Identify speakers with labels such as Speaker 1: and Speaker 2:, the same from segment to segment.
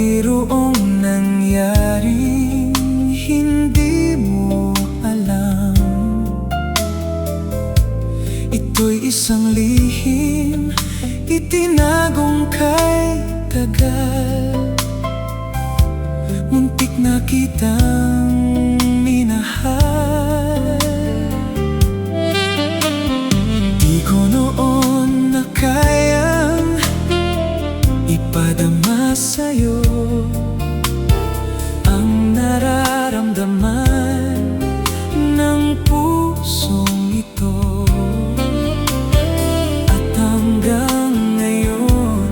Speaker 1: mayroong nangyaring hindi mo alam. Ito'y isang lihim, itinagong kay tagal. Muntik na kitang minahal. Di ko noon na kayang ipadama sa'yo ang nararamdaman ng pusong ito. At hanggang ngayon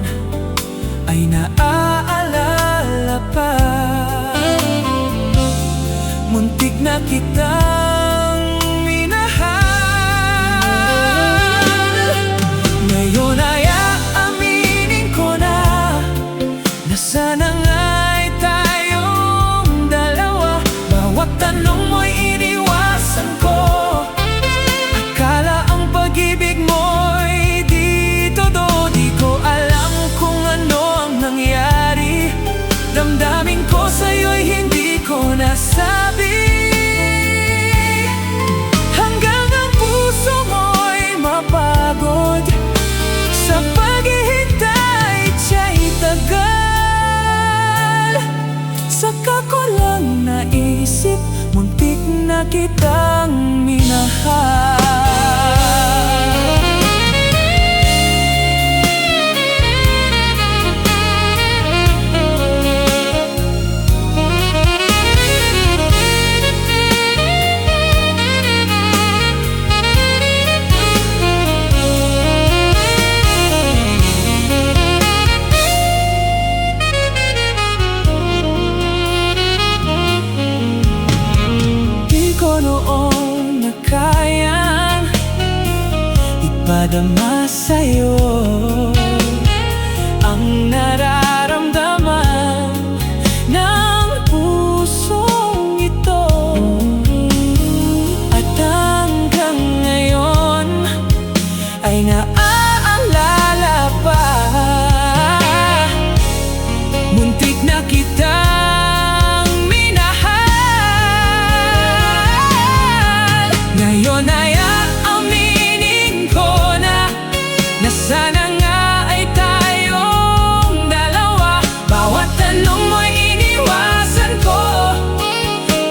Speaker 1: ay naaalala pa. Muntik na kitang minahal. Ngayon ay aaminin ko na sana nga'y tayong dalawa. Bawat tanong mo'y iniwasan ko. Akala ang pag-ibig mo'y di todo. Di ko alam kung ano ang nangyari. Damdamin ko sa'yo'y hindi ko nasabi. Hanggang ang puso mo'y mapagod sa paghihintay, siya'y tagal. Saka ko lang naisip, muntik na kitang minahal. Noon na kayang ipadama sa'yo ang nararamdaman ng pusong ito. At hanggang ngayon ay naaalala pa. Muntik na kitang ngayon ay aaminin ko na sana nga ay tayong dalawa. Bawat tanong mo'y iniwasan ko.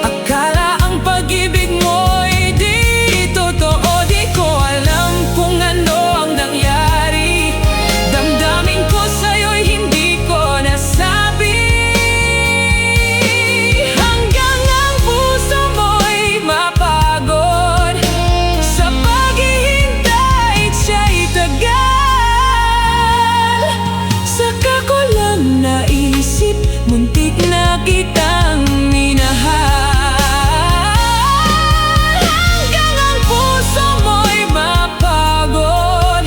Speaker 1: Akala ang pag-ibig mo'y di totoo. Di ko alam kung ano ang nangyari. Damdamin ko sa'yo'y hindi ko nasabi. Hanggang ang puso mo'y mapagod sa paghihintay, siya'y tagal. Saka ko lang naisip, muntik na kitang minahal. Hanggang ang puso mo'y mapagod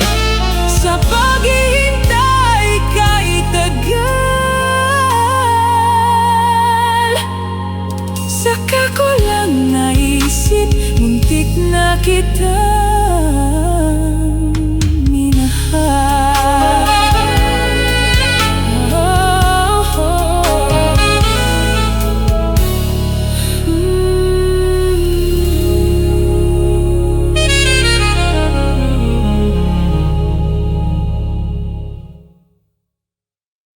Speaker 1: sa paghihintay, kay tagal. Saka ko lang naisip, muntik na kita